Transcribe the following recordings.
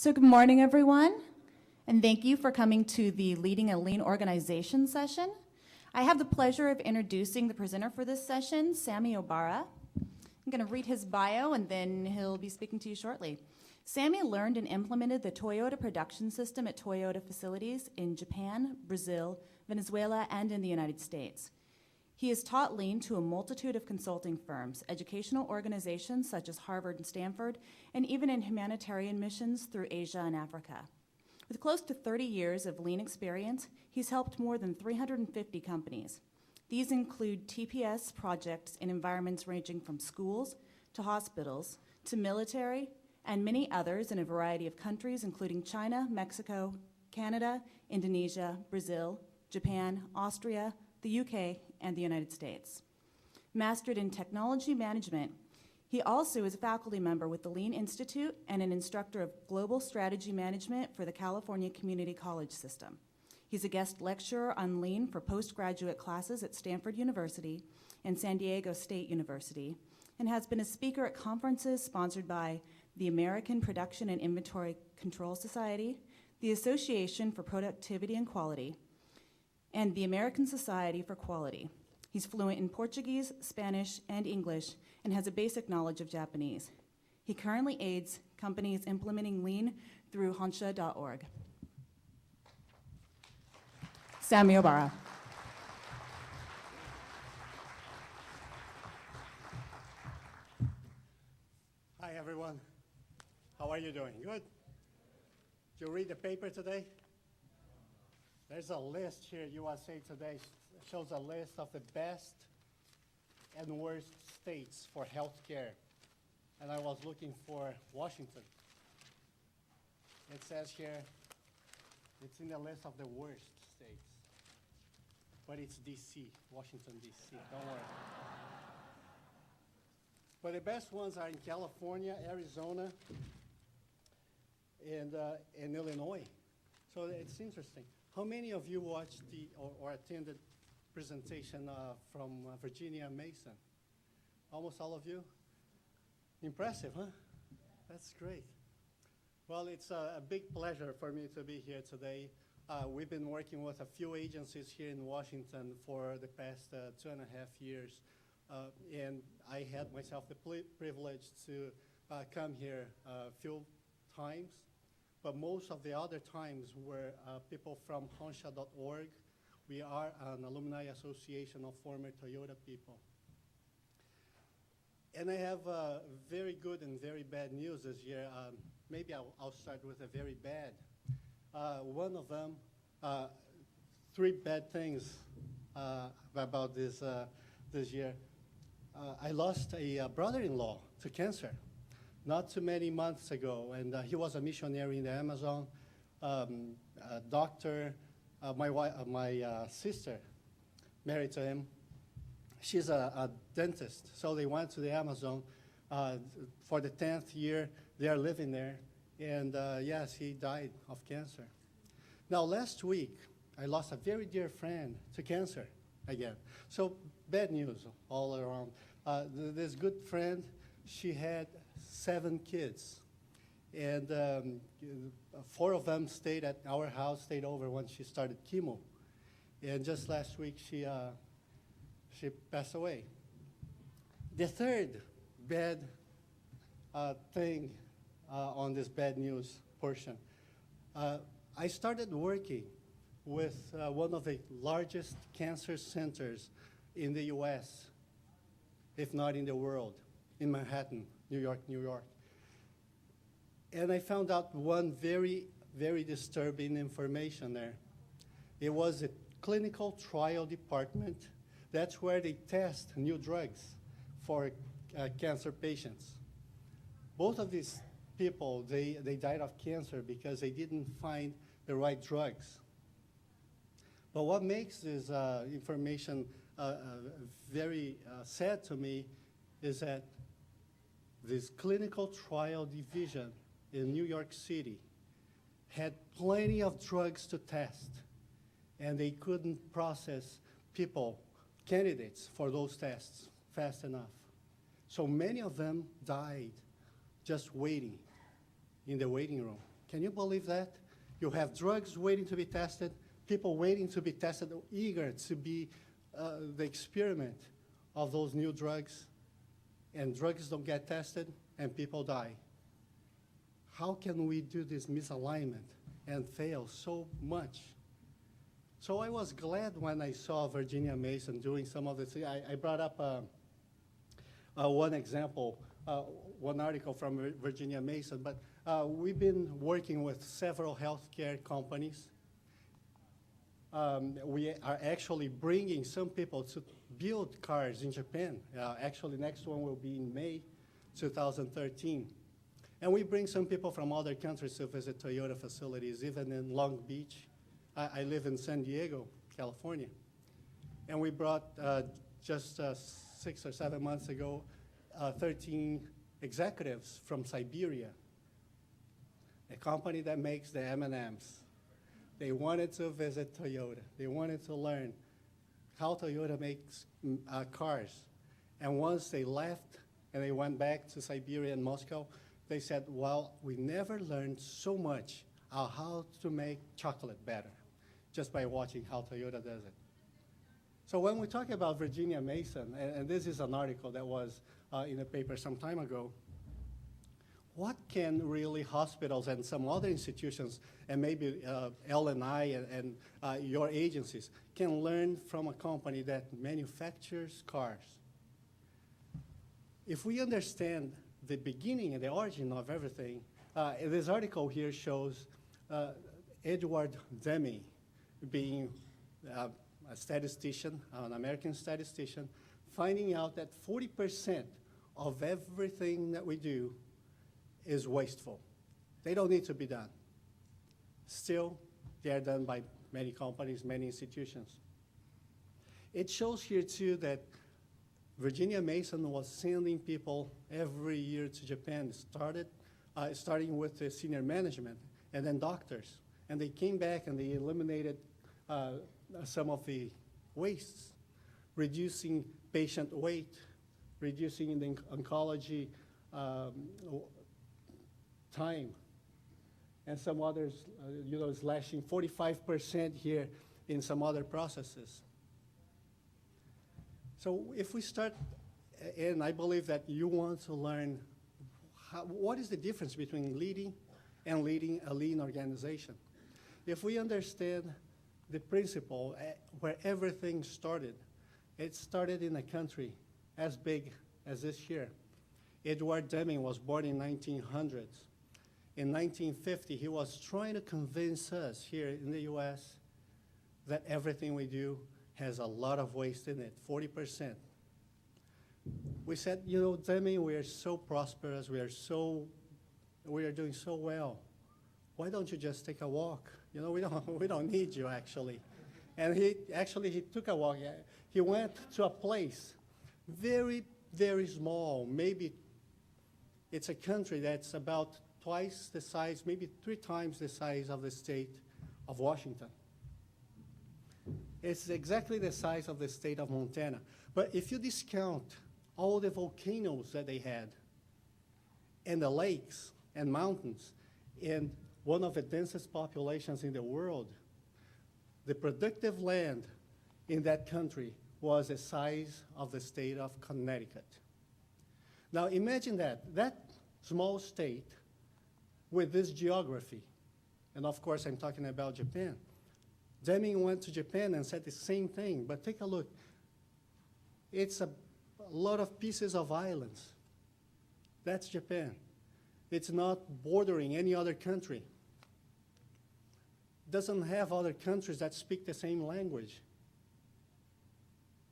So good morning, everyone, and thank you for coming to the Leading a Lean Organization session. I have the pleasure of introducing the presenter for this session, Sammy Obara. I'm going to read his bio, and then he'll be speaking to you shortly. Sammy learned and implemented the Toyota production system at Toyota facilities in Japan, Brazil, Venezuela, and in the United States. He has taught Lean to a multitude of consulting firms, educational organizations such as Harvard and Stanford, and even in humanitarian missions through Asia and Africa. With close to 30 years of Lean experience, he's helped more than 350 companies. These include TPS projects in environments ranging from schools to hospitals to military and many others in a variety of countries, including China, Mexico, Canada, Indonesia, Brazil, Japan, Austria, the UK, and the United States. Mastered in technology management, he also is a faculty member with the Lean Institute and an instructor of global strategy management for the California Community College System. He's a guest lecturer on Lean for postgraduate classes at Stanford University and San Diego State University, and has been a speaker at conferences sponsored by the American Production and Inventory Control Society, the Association for Productivity and Quality, and the American Society for Quality. He's fluent in Portuguese, Spanish, and English, and has a basic knowledge of Japanese. He currently aids companies implementing Lean through Honsha..org. Sammy Obara. Hi, everyone. How are you doing? Good? Did you read the paper today? There's a list here, USA Today shows a list of the best and worst states for healthcare. And I was looking for Washington. It says here, it's in the list of the worst states. But it's DC, Washington, DC, don't worry. But the best ones are in California, Arizona, and Illinois. So it's interesting. How many of you watched or attended presentation from Virginia Mason? Almost all of you? Impressive, huh? That's great. Well, it's a big pleasure for me to be here today. We've been working with a few agencies here in Washington for the past 2.5 years. And I had myself the privilege to come here a few times. But most of the other times were people from Honsha.org. We are an alumni association of former Toyota people. And I have very good and very bad news this year. Maybe I'll start with a very bad. One of them, 3 bad things about this year. I lost a brother-in-law to cancer not too many months ago, and he was a missionary in the Amazon, a doctor. My sister married to him. She's a dentist, so they went to the Amazon for the 10th year. They are living there, and yes, he died of cancer. Now, last week, I lost a very dear friend to cancer again. So bad news all around. This good friend, she had 7 kids, and 4 of them stayed at our house, stayed over when she started chemo. And just last week, she passed away. The third bad thing on this bad news portion, I started working with one of the largest cancer centers in the U.S., if not in the world, in Manhattan, New York. And I found out one very, very disturbing information there. It was a clinical trial department. That's where they test new drugs for cancer patients. Both of these people, they died of cancer because they didn't find the right drugs. But what makes this information very sad to me is that this clinical trial division in New York City had plenty of drugs to test, and they couldn't process candidates for those tests fast enough. So many of them died just waiting in the waiting room. Can you believe that? You have drugs waiting to be tested, people waiting to be tested, eager to be the experiment of those new drugs, and drugs don't get tested, and people die. How can we do this misalignment and fail so much? So I was glad when I saw Virginia Mason doing some of the things. I brought up one example, one article from Virginia Mason, but we've been working with several healthcare companies. We are actually bringing some people to build cars in Japan. Actually, next one will be in May 2013. And we bring some people from other countries to visit Toyota facilities, even in Long Beach. I live in San Diego, California. And we brought, just 6 or 7 months ago, 13 executives from Siberia, a company that makes the M&Ms. They wanted to visit Toyota. They wanted to learn how Toyota makes cars. And once they left and they went back to Siberia and Moscow, they said, well, we never learned so much how to make chocolate better just by watching how Toyota does it. So when we talk about Virginia Mason, and this is an article that was in a paper some time ago, what can really hospitals and some other institutions, and maybe L&I and your agencies, can learn from a company that manufactures cars? If we understand the beginning and the origin of everything, this article here shows Edward Deming being a statistician, an American statistician, finding out that 40% of everything that we do is wasteful. They don't need to be done. Still, they are done by many companies, many institutions. It shows here, too, that Virginia Mason was sending people every year to Japan, starting with the senior management and then doctors. And they came back and they eliminated some of the wastes, reducing patient weight, reducing the oncology time, and some others, slashing 45% here in some other processes. So if we start, and I believe that you want to learn what is the difference between leading and leading a lean organization. If we understand the principle where everything started, it started in a country as big as this here. Edward Deming was born in 1900s. In 1950, he was trying to convince us here in the US that everything we do has a lot of waste in it, 40%. We said, Deming, we are so prosperous, we are doing so well. Why don't you just take a walk? We don't need you, actually. And he took a walk. He went to a place very, very small. Maybe it's a country that's about twice the size, maybe 3 times the size of the state of Washington. It's exactly the size of the state of Montana. But if you discount all the volcanoes that they had, and the lakes and mountains, and one of the densest populations in the world, the productive land in that country was the size of the state of Connecticut. Now imagine that small state with this geography, and of course I'm talking about Japan. Deming went to Japan and said the same thing, but take a look. It's a lot of pieces of islands. That's Japan. It's not bordering any other country. Doesn't have other countries that speak the same language.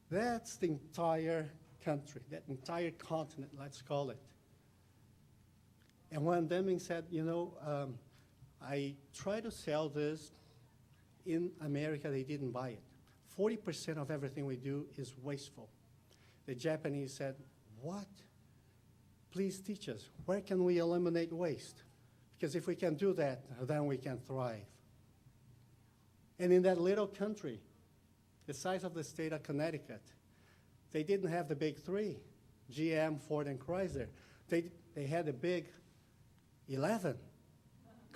That's the entire country, that entire continent, let's call it. And when Deming said, I try to sell this in America, they didn't buy it. 40% of everything we do is wasteful. The Japanese said, what? Please teach us. Where can we eliminate waste? Because if we can do that, then we can thrive. And in that little country, the size of the state of Connecticut, they didn't have the big 3, GM, Ford, and Chrysler. They had the big 11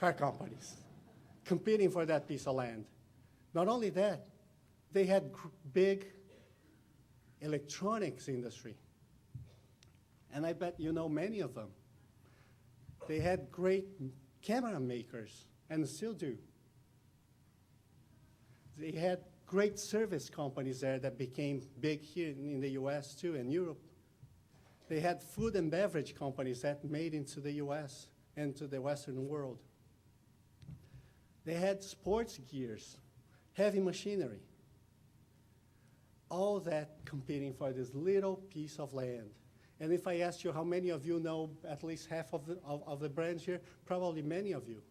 car companies competing for that piece of land. Not only that, they had big electronics industry. And I bet you know many of them. They had great camera makers, and still do. They had great service companies there that became big here in the US too, and Europe. They had food and beverage companies that made into the US and to the Western world. They had sports gears, heavy machinery. All that competing for this little piece of land. And if I ask you how many of you know at least half of the brands here, probably many of you.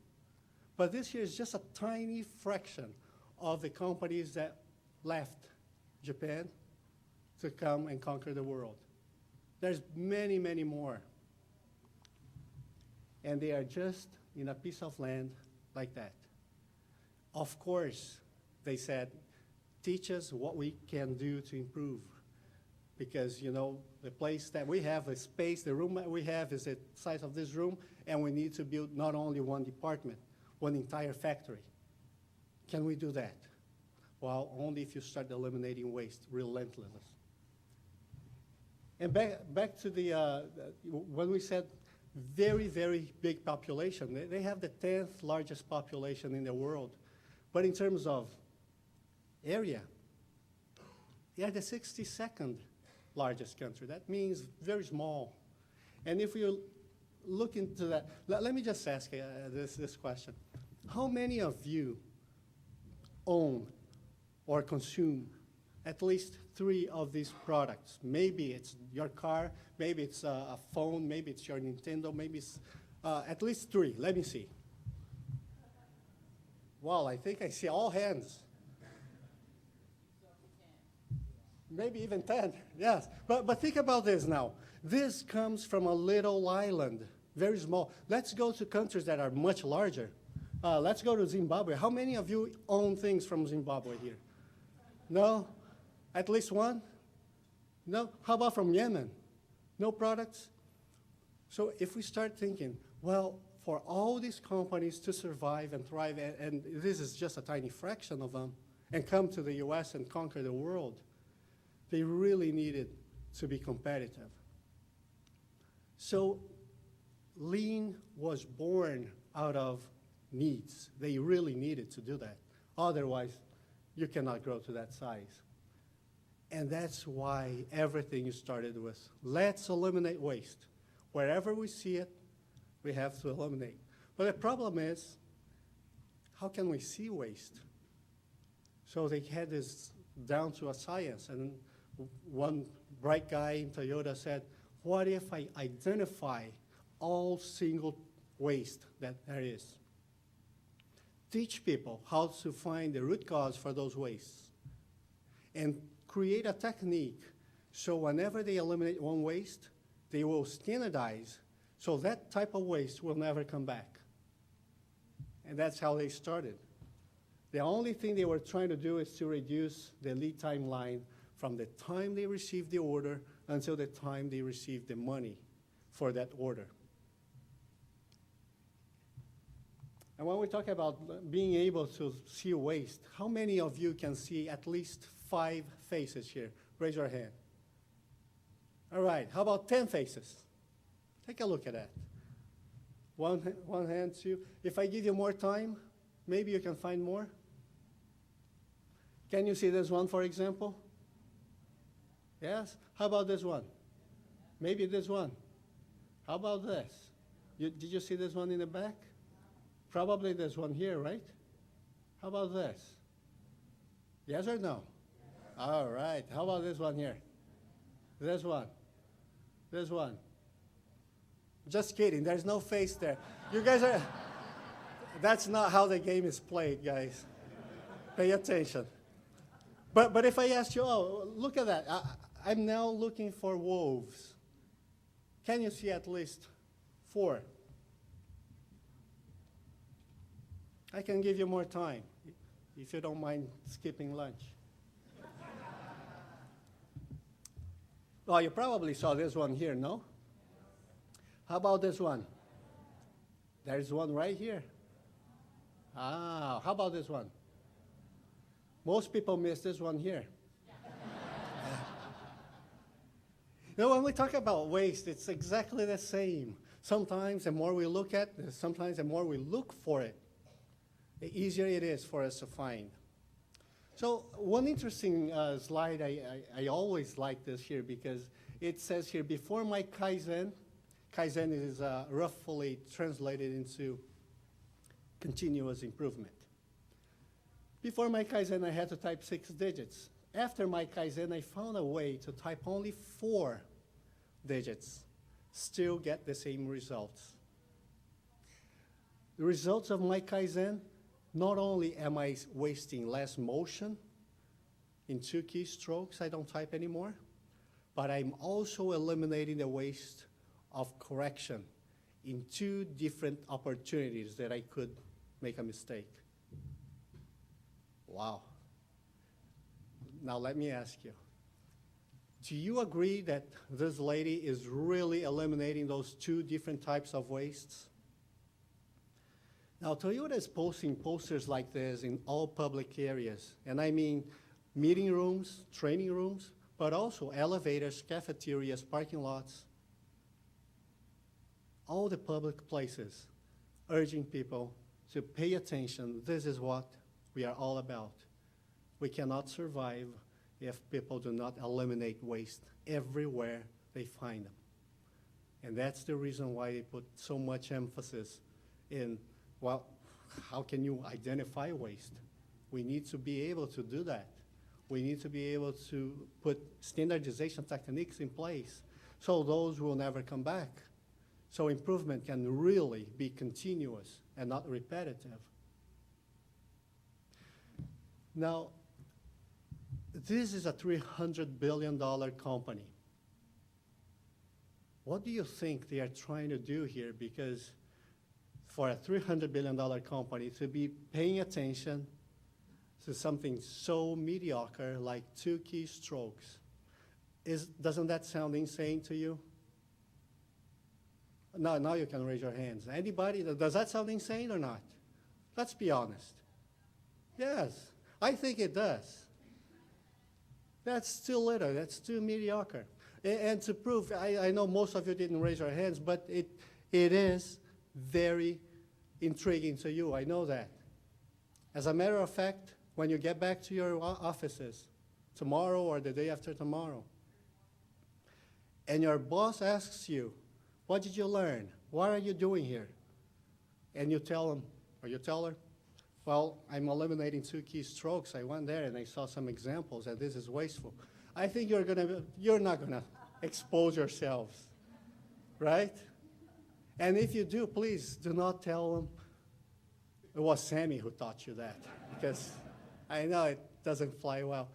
But this here is just a tiny fraction of the companies that left Japan to come and conquer the world. There's many, many more. And they are just in a piece of land like that. Of course, they said, teach us what we can do to improve. Because, you know, the place that we have, the space, the room that we have is the size of this room, and we need to build not only one department, one entire factory. Can we do that? Well, only if you start eliminating waste relentlessly. And back to when we said very, very big population, they have the 10th largest population in the world. But in terms of area, they are the 62nd largest country. That means very small. And if you look into that, let me just ask this question. How many of you own or consume at least 3 of these products? Maybe it's your car, maybe it's a phone, maybe it's your Nintendo, maybe it's at least 3. Let me see. Well, I think I see all hands. Maybe even 10, yes. But think about this now. This comes from a little island, very small. Let's go to countries that are much larger. Let's go to Zimbabwe. How many of you own things from Zimbabwe here? No? At least one? No? How about from Yemen? No products? So if we start thinking, well, for all these companies to survive and thrive, and this is just a tiny fraction of them, and come to the US and conquer the world, they really needed to be competitive. So Lean was born out of needs. They really needed to do that. Otherwise, you cannot grow to that size. And that's why everything started with, let's eliminate waste. Wherever we see it, we have to eliminate. But the problem is, how can we see waste? So they had this down to a science. And one bright guy in Toyota said, what if I identify all single waste that there is? Teach people how to find the root cause for those wastes. And create a technique so whenever they eliminate one waste, they will standardize so that type of waste will never come back. And that's how they started. The only thing they were trying to do is to reduce the lead time line from the time they received the order until the time they received the money for that order. And when we talk about being able to see waste, how many of you can see at least 5 faces here? Raise your hand. All right, how about 10 faces? Take a look at that. One hand, 2. If I give you more time, maybe you can find more. Can you see this one, for example? Yes? How about this one? Maybe this one. How about this? Did you see this one in the back? Probably this one here, right? How about this? Yes or no? All right. How about this one here? This one. This one. Just kidding. There's no face there. You guys are... That's not how the game is played, guys. Pay attention. But if I ask you, oh, look at that. I'm now looking for wolves. Can you see at least 4? I can give you more time, if you don't mind skipping lunch. Well, you probably saw this one here, no? How about this one? There's one right here. Ah, how about this one? Most people miss this one here. You know, when we talk about waste, it's exactly the same. Sometimes the more we look at it, sometimes the more we look for it, the easier it is for us to find. So one interesting slide, I always like this here because it says here, before my Kaizen, Kaizen is roughly translated into continuous improvement. Before my Kaizen, I had to type 6 digits. After my Kaizen, I found a way to type only 4 digits, still get the same results. The results of my Kaizen, not only am I wasting less motion in 2 keystrokes, I don't type anymore, but I'm also eliminating the waste of correction in 2 different opportunities that I could make a mistake. Wow. Now let me ask you, do you agree that this lady is really eliminating those 2 different types of wastes? Now, Toyota is posting posters like this in all public areas, and I mean meeting rooms, training rooms, but also elevators, cafeterias, parking lots, all the public places, urging people to pay attention. This is what we are all about. We cannot survive if people do not eliminate waste everywhere they find them. And that's the reason why they put so much emphasis in, well, how can you identify waste? We need to be able to do that. We need to be able to put standardization techniques in place so those will never come back. So improvement can really be continuous and not repetitive. Now, this is a $300 billion company. What do you think they are trying to do here? Because for a $300 billion company to be paying attention to something so mediocre like 2 keystrokes, doesn't that sound insane to you? Now you can raise your hands. Anybody, does that sound insane or not? Let's be honest. Yes, I think it does. That's too little, that's too mediocre. And to prove, I know most of you didn't raise your hands, but it is very intriguing to you, I know that. As a matter of fact, when you get back to your offices tomorrow or the day after tomorrow, and your boss asks you, what did you learn? What are you doing here? And you tell him, or you tell her, well, I'm eliminating 2 keystrokes. I went there and I saw some examples and this is wasteful. I think you're not gonna expose yourselves, right? And if you do, please do not tell them it was Sammy who taught you that, because I know it doesn't fly well.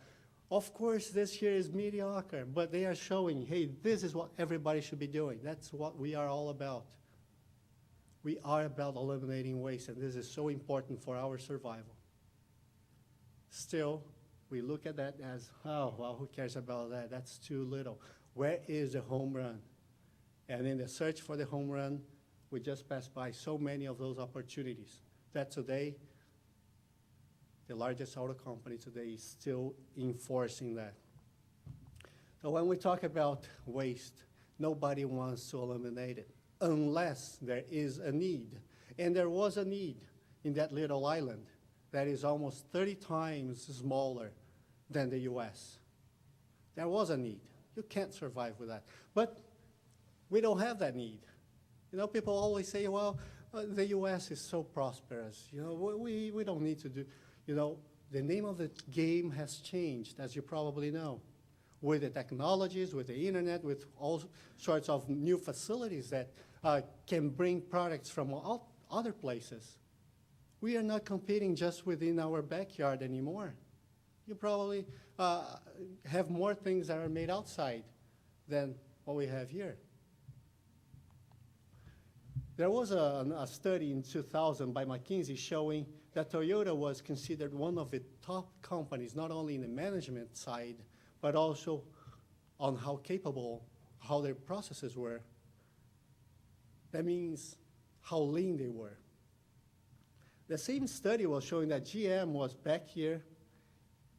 Of course, this here is mediocre, but they are showing, hey, this is what everybody should be doing. That's what we are all about. We are about eliminating waste, and this is so important for our survival. Still, we look at that as, oh, well, who cares about that? That's too little. Where is the home run? And in the search for the home run, we just passed by so many of those opportunities that today, the largest auto company today is still enforcing that. So when we talk about waste, nobody wants to eliminate it unless there is a need. And there was a need in that little island that is almost 30 times smaller than the US. There was a need. You can't survive with that. But we don't have that need. You know, people always say, well, the US is so prosperous. You know, we don't need to do. You know, the name of the game has changed, as you probably know, with the technologies, with the internet, with all sorts of new facilities that can bring products from all other places. We are not competing just within our backyard anymore. You probably have more things that are made outside than what we have here. There was a study in 2000 by McKinsey showing that Toyota was considered one of the top companies, not only in the management side, but also on how capable, how their processes were. That means how lean they were. The same study was showing that GM was back here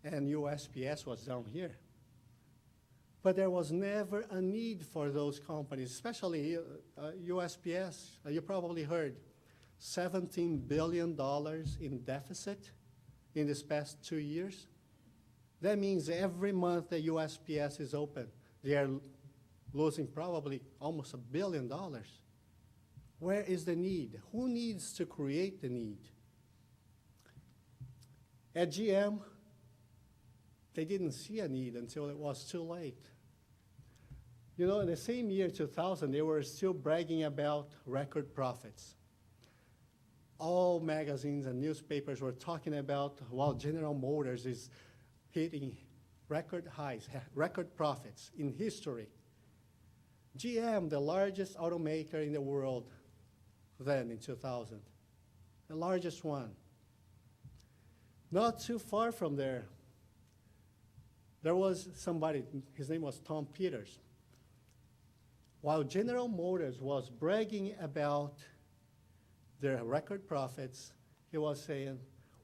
and USPS was down here. But there was never a need for those companies, especially USPS. You probably heard $17 billion in deficit in this past 2 years. That means every month the USPS is open, they are losing probably almost $1 billion. Where is the need? Who needs to create the need? At GM, they didn't see a need until it was too late. You know, in the same year, 2000, they were still bragging about record profits. All magazines and newspapers were talking about, well, General Motors is hitting record highs, record profits in history. GM, the largest automaker in the world then in 2000, the largest one. Not too far from there was somebody, his name was Tom Peters. While General Motors was bragging about their record profits, he was saying,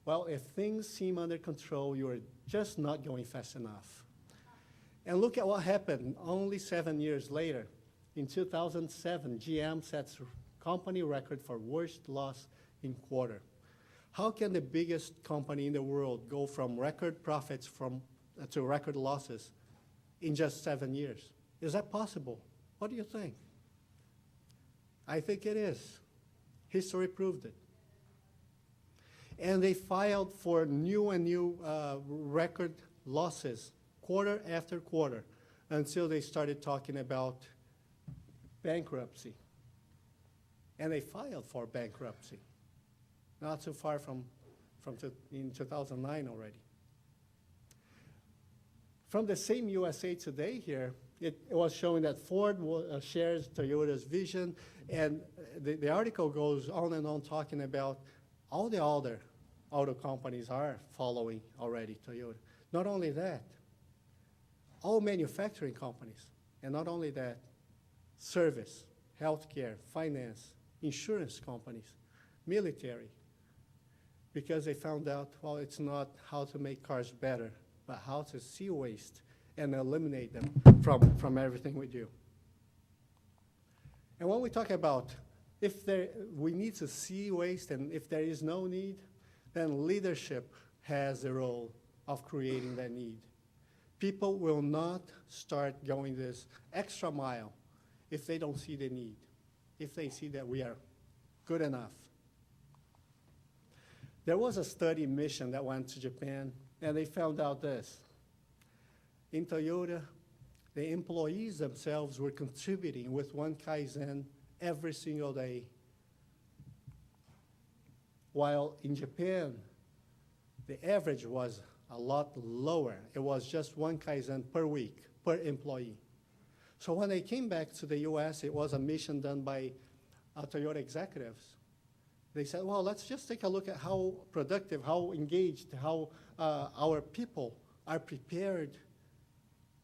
well, if things seem under control, you are just not going fast enough. And look at what happened only 7 years later. In 2007, GM sets company record for worst loss in quarter. How can the biggest company in the world go from record profits to record losses in just 7 years? Is that possible? What do you think? I think it is. History proved it. And they filed for new record losses quarter after quarter until they started talking about bankruptcy. And they filed for bankruptcy, not too far in 2009 already. From the same USA Today here, it was showing that Ford shares Toyota's vision, and the article goes on and on talking about all the other auto companies are following already Toyota. Not only that, all manufacturing companies, and not only that, service, healthcare, finance, insurance companies, military, because they found out, well, it's not how to make cars better, but how to see waste and eliminate them from everything we do. And when we talk about we need to see waste, and if there is no need, then leadership has the role of creating that need. People will not start going this extra mile if they don't see the need, if they see that we are good enough. There was a study mission that went to Japan, and they found out this. In Toyota, the employees themselves were contributing with one Kaizen every single day. While in Japan, the average was a lot lower. It was just one Kaizen per week, per employee. So when they came back to the US, it was a mission done by Toyota executives. They said, well, let's just take a look at how productive, how engaged, how our people are prepared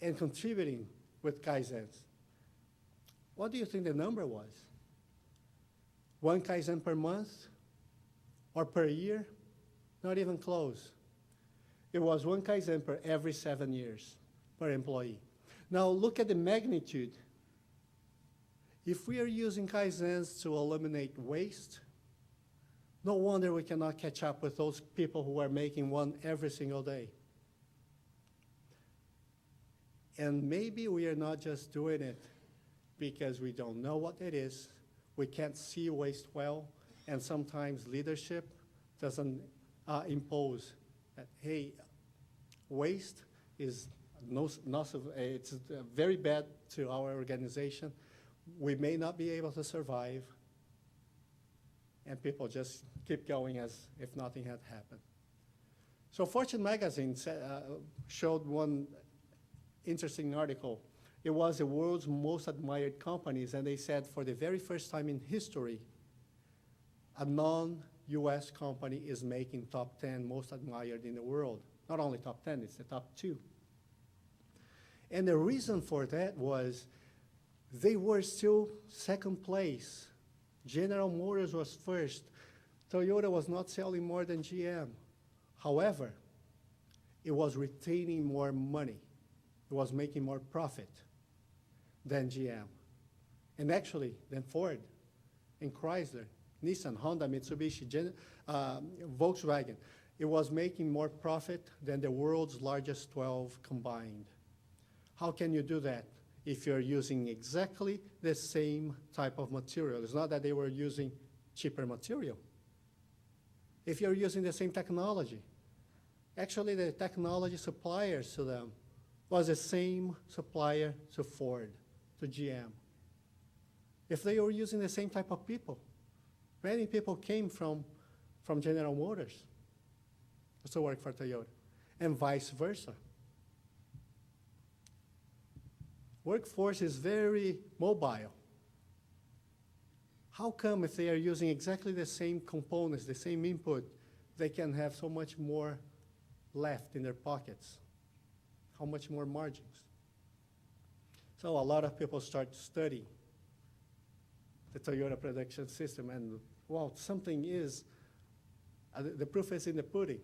and contributing with Kaizens. What do you think the number was? One Kaizen per month or per year? Not even close. It was one Kaizen per every 7 years per employee. Now look at the magnitude. If we are using Kaizens to eliminate waste, no wonder we cannot catch up with those people who are making one every single day. And maybe we are not just doing it because we don't know what it is, we can't see waste well, and sometimes leadership doesn't impose that, hey, waste is it's very bad to our organization. We may not be able to survive, and people just keep going as if nothing had happened. So Fortune magazine showed one interesting article. It was the world's most admired companies, and they said for the very first time in history, a non-US company is making top 10 most admired in the world. Not only top 10, it's the top 2. And the reason for that was they were still second place. General Motors was first. Toyota was not selling more than GM. However, it was retaining more money. It was making more profit than GM. And actually, than Ford and Chrysler, Nissan, Honda, Mitsubishi, Volkswagen. It was making more profit than the world's largest 12 combined. How can you do that if you're using exactly the same type of material? It's not that they were using cheaper material. If you're using the same technology, actually the technology suppliers to them was the same supplier to Ford, to GM. If they were using the same type of people, many people came from General Motors to work for Toyota, and vice versa. Workforce is very mobile. How come if they are using exactly the same components, the same input, they can have so much more left in their pockets? How much more margins? So a lot of people start studying the Toyota production system, and well, something is, the proof is in the pudding,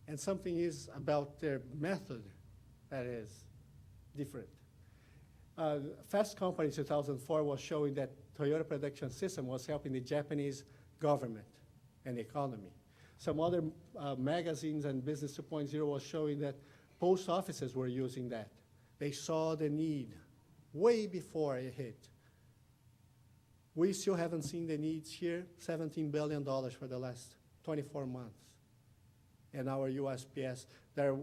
and something is about their method that is different. Fast Company 2004 was showing that Toyota production system was helping the Japanese government and economy. Some other magazines and Business 2.0 was showing that post offices were using that. They saw the need way before it hit. We still haven't seen the needs here, $17 billion for the last 24 months. And our USPS, there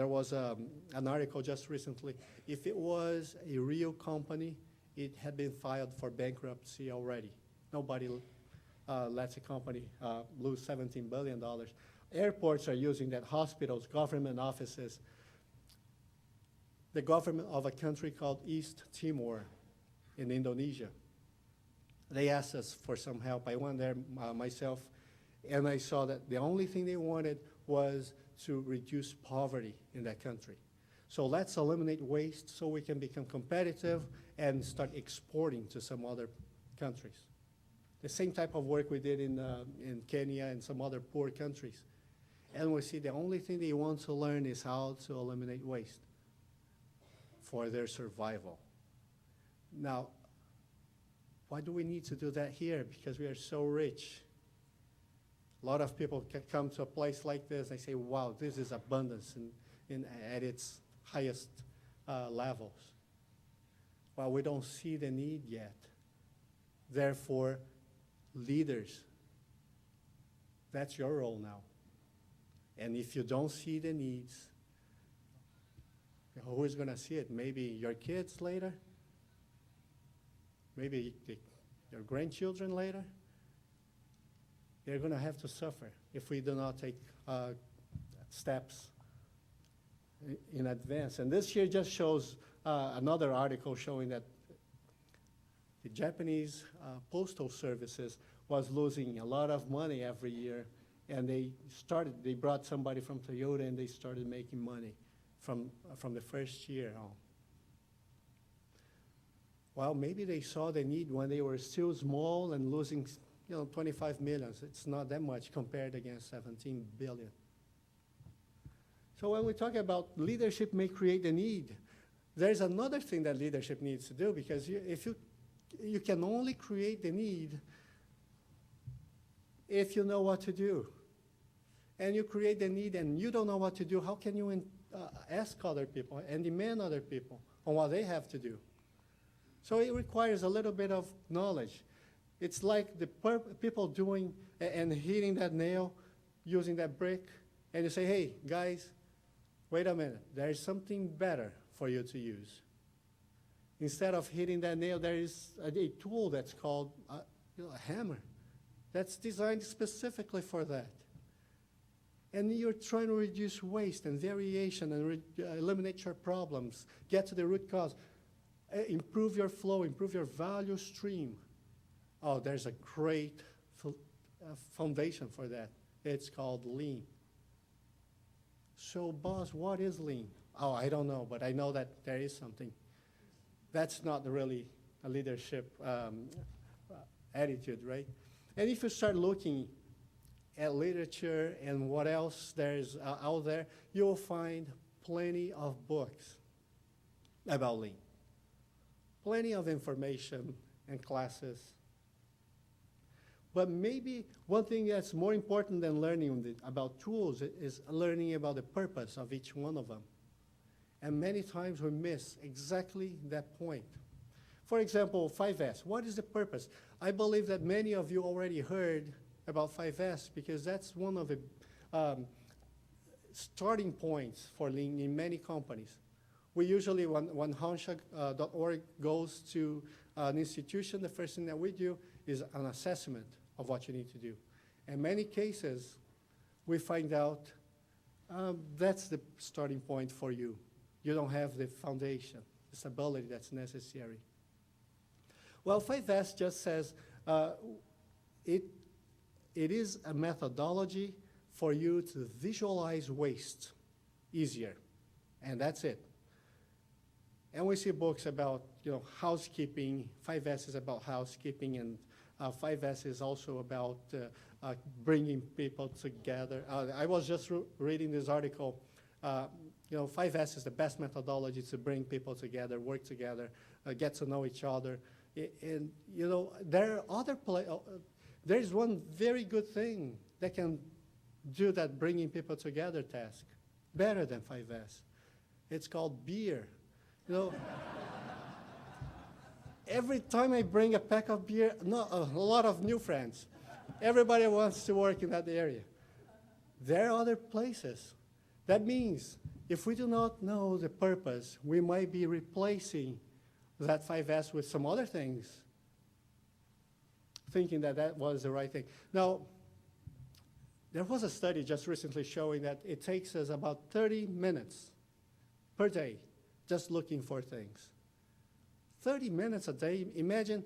was an article just recently. If it was a real company, it had been filed for bankruptcy already. Nobody lets a company lose $17 billion. Airports are using that, hospitals, government offices. The government of a country called East Timor in Indonesia, they asked us for some help. I went there myself, and I saw that the only thing they wanted was to reduce poverty in that country. So let's eliminate waste so we can become competitive and start exporting to some other countries. The same type of work we did in Kenya and some other poor countries. And we see the only thing they want to learn is how to eliminate waste for their survival. Now, why do we need to do that here? Because we are so rich. A lot of people can come to a place like this and say, wow, this is abundance at its highest levels. Well, we don't see the need yet. Therefore, leaders, that's your role now. And if you don't see the needs, who is going to see it? Maybe your kids later? Maybe your grandchildren later? They're going to have to suffer if we do not take steps in advance. And this here just shows another article showing that the Japanese postal services was losing a lot of money every year, and they brought somebody from Toyota, and they started making money from the first year on. Well, maybe they saw the need when they were still small and losing 25 million. It's not that much compared against 17 billion. So when we talk about leadership may create the need, there's another thing that leadership needs to do, because if you can only create the need if you know what to do. And you create the need and you don't know what to do, how can you ask other people and demand other people on what they have to do? So it requires a little bit of knowledge. It's like the people doing and hitting that nail, using that brick, and you say, hey, guys, wait a minute, there is something better for you to use. Instead of hitting that nail, there is a tool that's called a hammer that's designed specifically for that. And you're trying to reduce waste and variation and eliminate your problems, get to the root cause, improve your flow, improve your value stream. Oh, there's a great foundation for that. It's called lean. So, boss, what is lean? Oh, I don't know, but I know that there is something. That's not really a leadership attitude, right? And if you start looking at literature and what else there's out there, you'll find plenty of books about Lean. Plenty of information and classes. But maybe one thing that's more important than learning about tools is learning about the purpose of each one of them. And many times we miss exactly that point. For example, 5S. What is the purpose? I believe that many of you already heard about 5S because that's one of the starting points for Lean in many companies. We usually, when Honsha.org goes to an institution, the first thing that we do is an assessment of what you need to do. In many cases, we find out that's the starting point for you. You don't have the foundation, the stability that's necessary. Well, 5S just says it is a methodology for you to visualize waste easier, and that's it. And we see books about, housekeeping. 5S is about housekeeping, and 5S is also about bringing people together. I was just reading this article. 5S is the best methodology to bring people together, work together, get to know each other. And, there are other there's one very good thing that can do that bringing people together task better than 5S. It's called beer. Every time I bring a pack of beer, a lot of new friends. Everybody wants to work in that area. There are other places. That means if we do not know the purpose, we might be replacing that 5S with some other things, thinking that that was the right thing. Now, there was a study just recently showing that it takes us about 30 minutes per day just looking for things. 30 minutes a day. Imagine,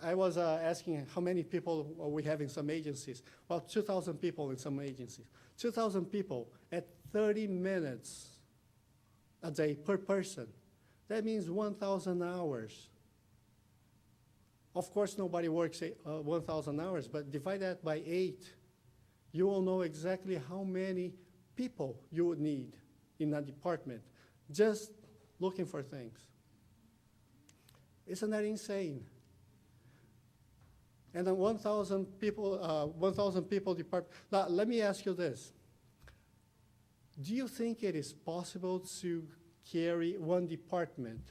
I was asking how many people we have in some agencies. Well, 2,000 people in some agencies. 2,000 people at 30 minutes a day per person. That means 1,000 hours. Of course, nobody works 1,000 hours, but divide that by 8. You will know exactly how many people you would need in a department just looking for things. Isn't that insane? And then 1,000 people department. Now, let me ask you this. Do you think it is possible to carry one department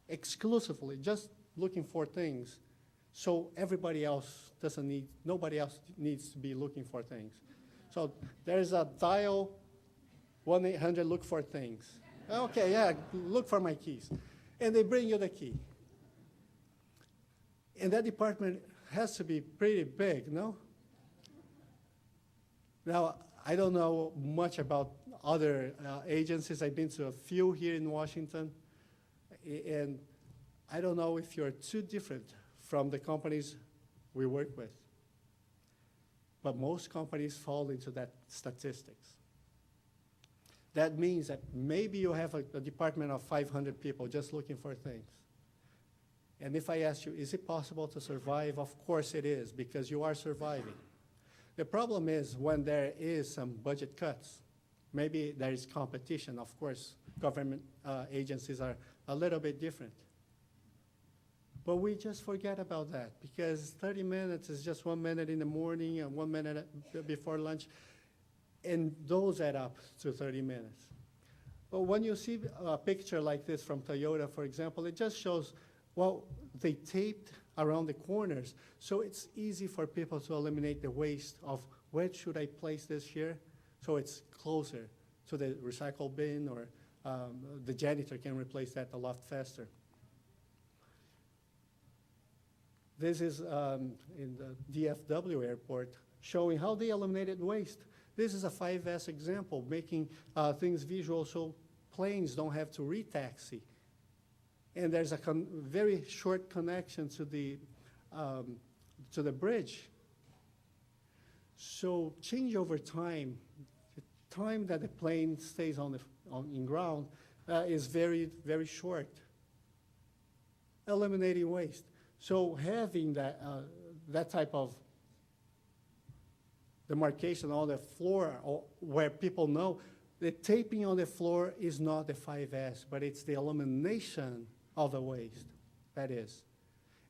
exclusively, just looking for things, so nobody else needs to be looking for things? So there's a dial 1-800 look for things. Okay, yeah, look for my keys. And they bring you the key. And that department has to be pretty big, no? Now, I don't know much about other agencies. I've been to a few here in Washington, and I don't know if you're too different from the companies we work with. But most companies fall into that statistics. That means that maybe you have a department of 500 people just looking for things. And if I ask you, is it possible to survive? Of course it is, because you are surviving. The problem is when there is some budget cuts, maybe there is competition. Of course, government agencies are a little bit different. But we just forget about that, because 30 minutes is just 1 minute in the morning and 1 minute before lunch, and those add up to 30 minutes. But when you see a picture like this from Toyota, for example, it just shows, well, they taped around the corners, so it's easy for people to eliminate the waste of where should I place this here, so it's closer to the recycle bin, or the janitor can replace that a lot faster. This is in the DFW airport, showing how they eliminated waste. This is a 5S example, making things visual so planes don't have to re-taxi. And there's a very short connection to the bridge. So change over time. The time that the plane stays in ground is very, very short. Eliminating waste. So having that type of demarcation on the floor or where people know the taping on the floor is not the 5S, but it's the elimination of the waste, that is.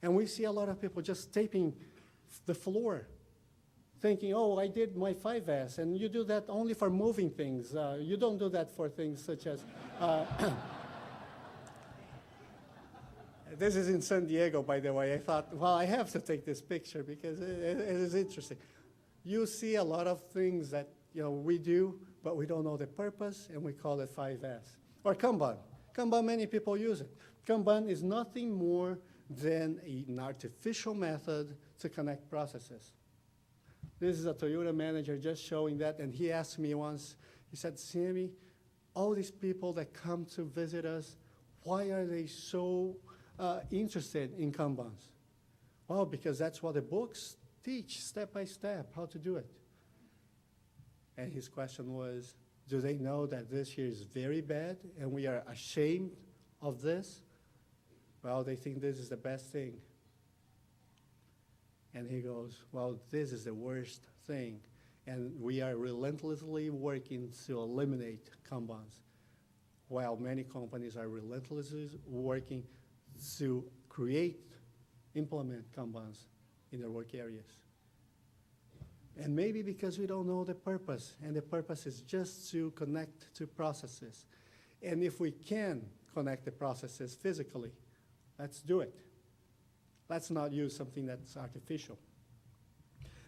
And we see a lot of people just taping the floor, thinking, oh, I did my 5S, and you do that only for moving things. You don't do that for things such as, this is in San Diego, by the way. I thought, well, I have to take this picture because it is interesting. You see a lot of things that we do, but we don't know the purpose, and we call it 5S. Or Kanban. Kanban, many people use it. Kanban is nothing more than an artificial method to connect processes. This is a Toyota manager just showing that, and he asked me once, he said, Sammy, all these people that come to visit us, why are they so interested in Kanbans? Well, because that's what the books teach, step by step, how to do it. And his question was, do they know that this here is very bad and we are ashamed of this? Well, they think this is the best thing. And he goes, well, this is the worst thing. And we are relentlessly working to eliminate Kanbans, while many companies are relentlessly working to implement Kanbans in their work areas. And maybe because we don't know the purpose, and the purpose is just to connect to processes. And if we can connect the processes physically, let's do it. Let's not use something that's artificial.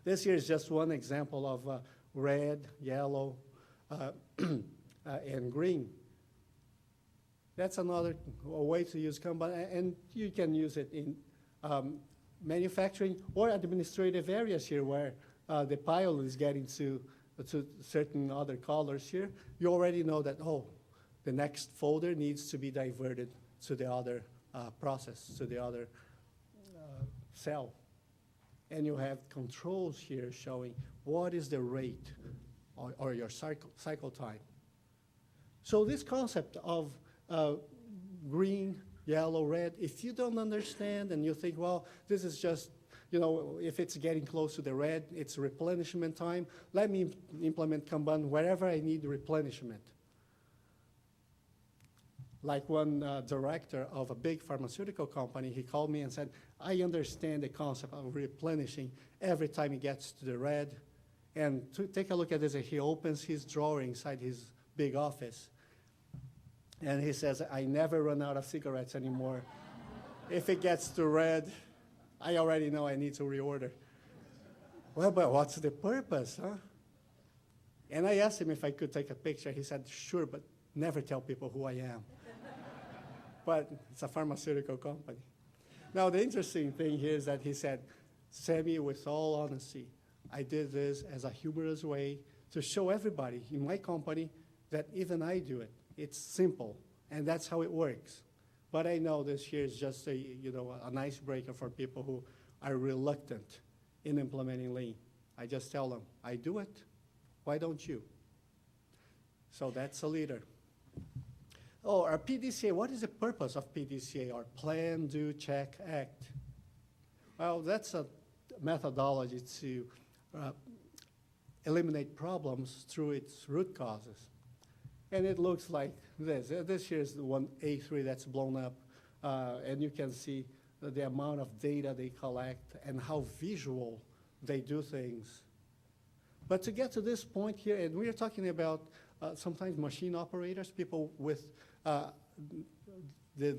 This here is just one example of red, yellow, and green. That's another way to use Kanban, and you can use it in manufacturing or administrative areas here where the pile is getting to certain other colors here. You already know that, oh, the next folder needs to be diverted to the other process, to the other cell. And you have controls here showing what is the rate or your cycle time. So this concept of green, yellow, red, if you don't understand and you think, well, this is just, if it's getting close to the red, it's replenishment time, let me implement Kanban wherever I need replenishment. Like one director of a big pharmaceutical company, he called me and said, I understand the concept of replenishing every time he gets to the red. And to take a look at this, he opens his drawer inside his big office. And he says, I never run out of cigarettes anymore. If it gets to red, I already know I need to reorder. Well, but what's the purpose, huh? And I asked him if I could take a picture. He said, sure, but never tell people who I am. But it's a pharmaceutical company. Now, the interesting thing here is that he said, Sammy, with all honesty, I did this as a humorous way to show everybody in my company that even I do it. It's simple, and that's how it works. But I know this here is just an icebreaker for people who are reluctant in implementing Lean. I just tell them, I do it, why don't you? So that's a leader. Oh, our PDCA, what is the purpose of PDCA, or plan, do, check, act? Well, that's a methodology to eliminate problems through its root causes. And it looks like this. This here is the one A3 that's blown up, and you can see the amount of data they collect and how visual they do things. But to get to this point here, and we are talking about sometimes machine operators, people with the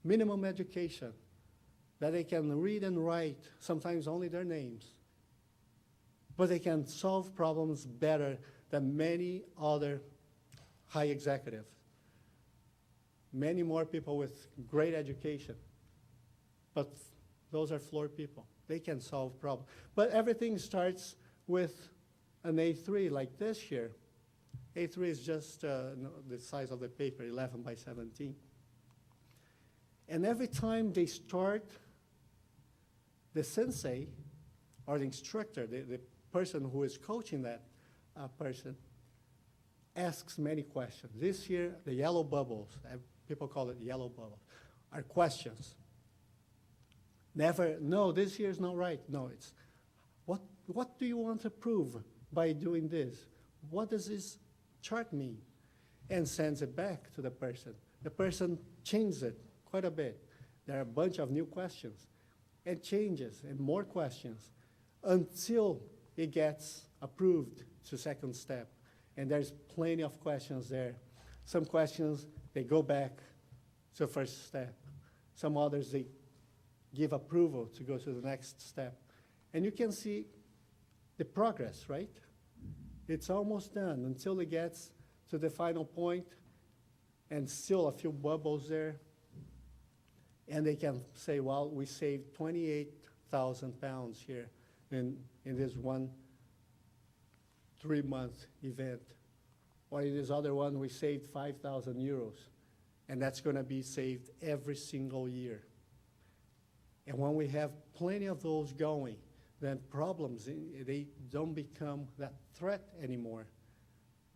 minimum education, that they can read and write, sometimes only their names. But they can solve problems better than many other high executives. Many more people with great education. But those are floor people. They can solve problems. But everything starts with an A3 like this here. A3 is just the size of the paper, 11 by 17. And every time they start, the sensei, or the instructor, the person who is coaching that person, asks many questions. This here, the yellow bubbles, people call it yellow bubbles, are questions. Never, no, this here is not right. No, it's, what do you want to prove by doing this? What does this chart mean? And sends it back to the person. The person changes it quite a bit. There are a bunch of new questions, and changes, and more questions, until it gets approved to second step. And there's plenty of questions there. Some questions, they go back to first step. Some others, they give approval to go to the next step. And you can see the progress, right? It's almost done until it gets to the final point, and still a few bubbles there. And they can say, well, we saved 28,000 pounds here in this one 3-month event. Or in this other one, we saved 5,000 euros. And that's going to be saved every single year. And when we have plenty of those going, then problems, they don't become that threat anymore.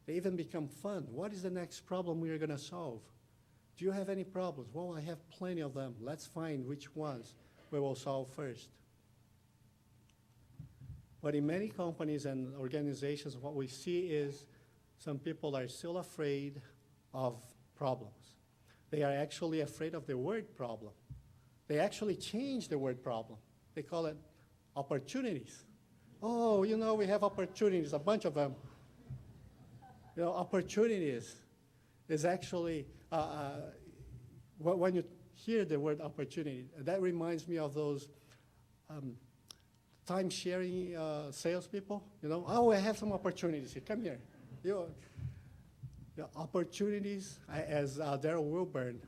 They even become fun. What is the next problem we are going to solve? Do you have any problems? Well, I have plenty of them. Let's find which ones we will solve first. But in many companies and organizations, what we see is some people are still afraid of problems. They are actually afraid of the word problem. They actually change the word problem. They call it opportunities. Oh, you know, we have opportunities, a bunch of them. You know, opportunities is actually, when you hear the word opportunity, that reminds me of those time-sharing salespeople. You know, oh, I have some opportunities here. Come here. The opportunities, as Daryl Wilburn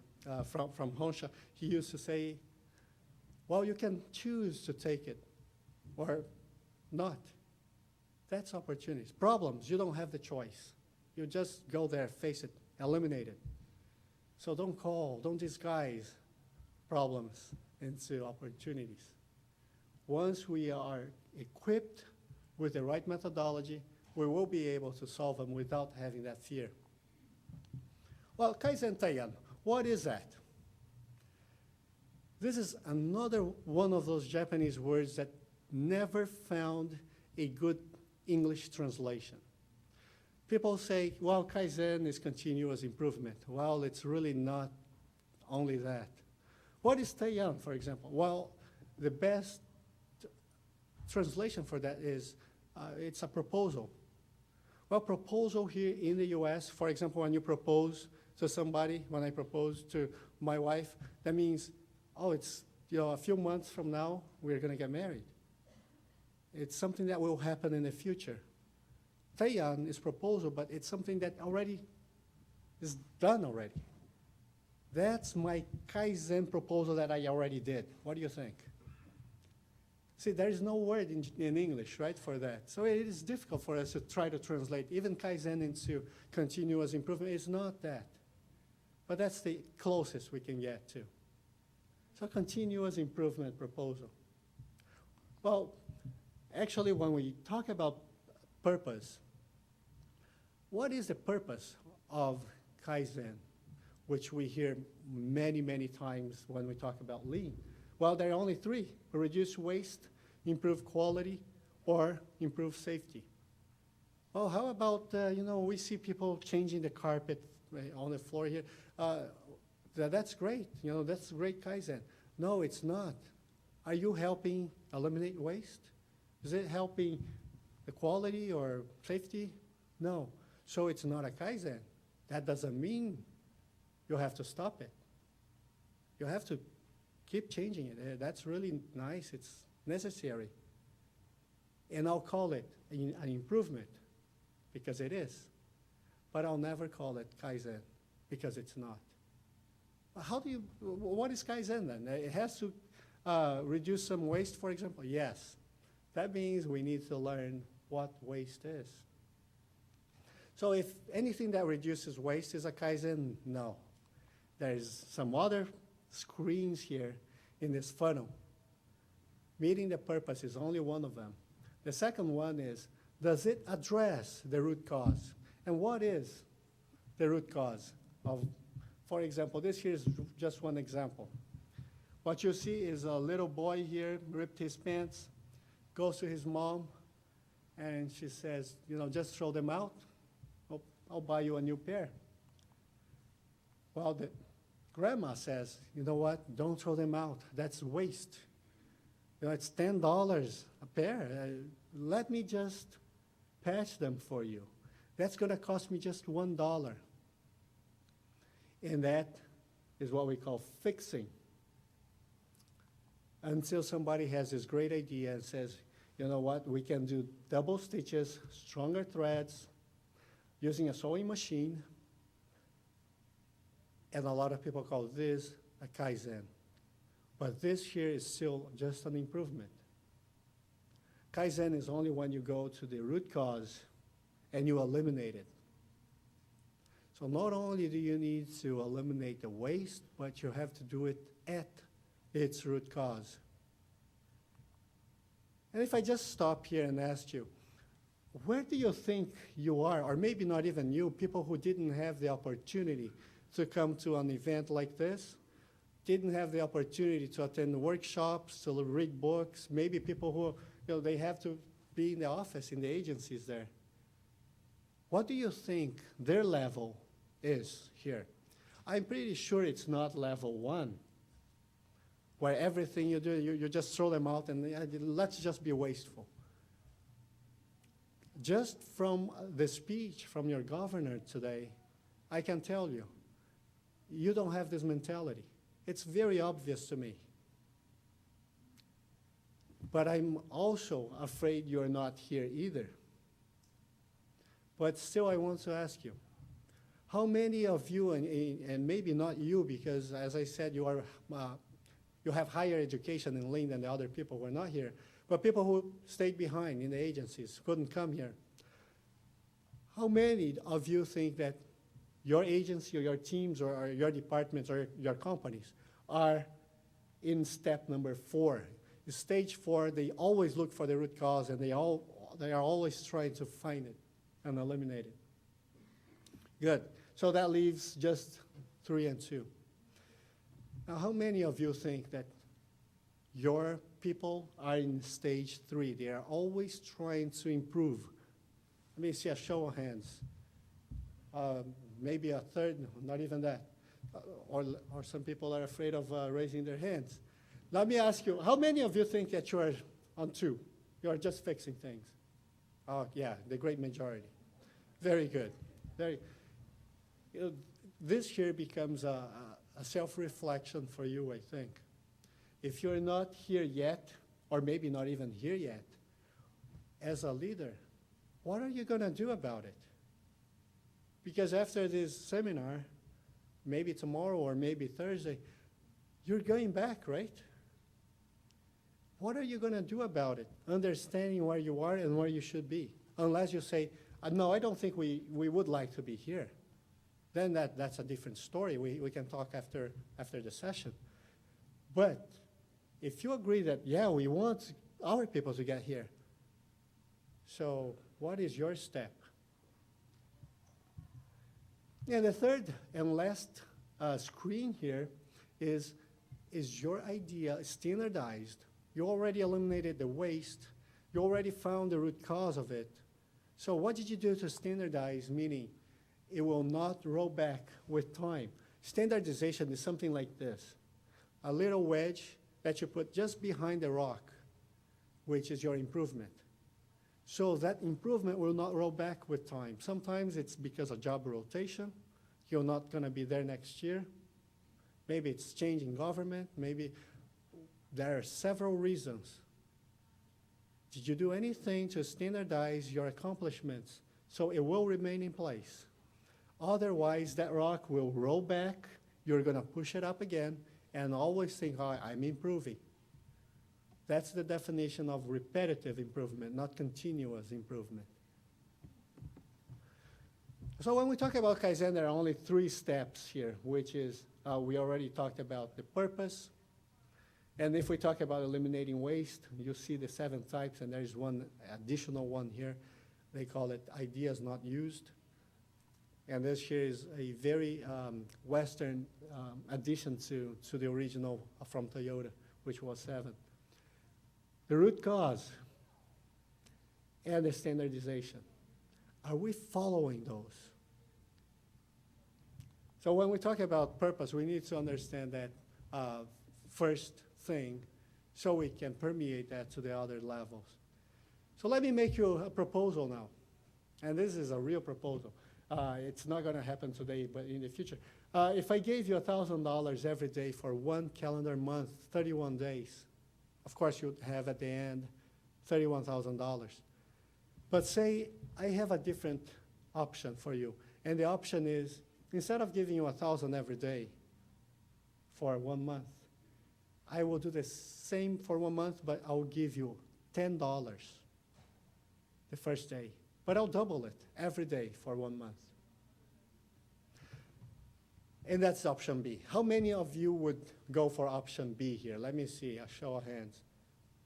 from Honsha, he used to say, well, you can choose to take it or not. That's opportunities. Problems, you don't have the choice. You just go there, face it, eliminate it. So don't disguise problems into opportunities. Once we are equipped with the right methodology, we will be able to solve them without having that fear. Well, Kaizen Taiyan, what is that? This is another one of those Japanese words that never found a good English translation. People say, well, Kaizen is continuous improvement. Well, it's really not only that. What is Taiyan, for example? Well, the best translation for that is it's a proposal. Well, proposal here in the US, for example, when you propose to somebody, when I propose to my wife, that means, oh, it's a few months from now, we're going to get married. It's something that will happen in the future. Taiyan is proposal, but it's something that already is done already. That's my Kaizen proposal that I already did. What do you think? See, there is no word in English, right, for that. So it is difficult for us to try to translate even Kaizen into continuous improvement. It's not that. But that's the closest we can get to. So continuous improvement proposal. Well, actually, when we talk about purpose, what is the purpose of Kaizen, which we hear many, many times when we talk about lean? Well, there are only three: reduce waste, improve quality, or improve safety. Well, how about, we see people changing the carpet on the floor here. That's great. That's great Kaizen. No, it's not. Are you helping eliminate waste? Is it helping the quality or safety? No. So it's not a Kaizen. That doesn't mean you have to stop it. You have to keep changing it. That's really nice. It's necessary. And I'll call it an improvement because it is. But I'll never call it Kaizen because it's not. What is Kaizen then? It has to reduce some waste, for example? Yes. That means we need to learn what waste is. So if anything that reduces waste is a Kaizen, no. There's some other screens here in this funnel. Meeting the purpose is only one of them. The second one is, does it address the root cause? And what is the root cause of, for example, this here is just one example. What you see is a little boy here, ripped his pants, goes to his mom, And she says, just throw them out. I'll buy you a new pair. Well, the grandma says, you know what? Don't throw them out. That's waste. It's $10 a pair. Let me just patch them for you. That's going to cost me just $1. And that is what we call fixing. Until somebody has this great idea and says, you know what, we can do double stitches, stronger threads, using a sewing machine. And a lot of people call this a Kaizen. But this here is still just an improvement. Kaizen is only when you go to the root cause and you eliminate it. So not only do you need to eliminate the waste, but you have to do it at its root cause. And if I just stop here and ask you, where do you think you are, or maybe not even you, people who didn't have the opportunity to come to an event like this, didn't have the opportunity to attend workshops, to read books, maybe people who, they have to be in the office, in the agencies there. What do you think their level is here? I'm pretty sure it's not level 1, where everything you do, you just throw them out and let's just be wasteful. Just from the speech from your governor today, I can tell you, you don't have this mentality. It's very obvious to me. But I'm also afraid you're not here either. But still, I want to ask you, how many of you, and maybe not you, because as I said, you have higher education in Lynn than the other people who are not here, but people who stayed behind in the agencies, couldn't come here. How many of you think that your agency or your teams or your departments or your companies are in step number 4? Stage 4, they always look for the root cause and they are always trying to find it and eliminate it. Good. So that leaves just 3 and 2. Now, how many of you think that your people are in stage 3? They are always trying to improve. Let me see a show of hands. Maybe a third, not even that. Or some people are afraid of raising their hands. Let me ask you, how many of you think that you are on 2? You are just fixing things. Oh, yeah, the great majority. Very good. This here becomes a self-reflection for you, I think. If you're not here yet, or maybe not even here yet, as a leader, what are you going to do about it? Because after this seminar, maybe tomorrow or maybe Thursday, you're going back, right? What are you going to do about it? Understanding where you are and where you should be. Unless you say, no, I don't think we would like to be here. Then that's a different story. We can talk after the session. But if you agree that, yeah, we want our people to get here, so what is your step? Yeah, the third and last screen here is your idea standardized? You already eliminated the waste. You already found the root cause of it. So what did you do to standardize, meaning it will not roll back with time? Standardization is something like this. A little wedge that you put just behind the rock, which is your improvement. So that improvement will not roll back with time. Sometimes it's because of job rotation. You're not going to be there next year. Maybe it's changing government. Maybe there are several reasons. Did you do anything to standardize your accomplishments so it will remain in place? Otherwise, that rock will roll back. You're going to push it up again and always think, oh, I'm improving. That's the definition of repetitive improvement, not continuous improvement. So when we talk about Kaizen, there are only 3 steps here, which is we already talked about the purpose. And if we talk about eliminating waste, you see the 7 types, and there's one additional one here. They call it ideas not used. And this here is a very Western addition to the original from Toyota, which was 7. The root cause. and the standardization. Are we following those? So when we talk about purpose, we need to understand that first thing so we can permeate that to the other levels. So let me make you a proposal now. And this is a real proposal. It's not going to happen today, but in the future. If I gave you $1,000 every day for 1 calendar month, 31 days, of course you'd have at the end $31,000. But say I have a different option for you. And the option is, instead of giving you $1,000 every day for 1 month, I will do the same for 1 month, but I'll give you $10 the first day. But I'll double it every day for 1 month. And that's option B. How many of you would go for option B here? Let me see, a show of hands.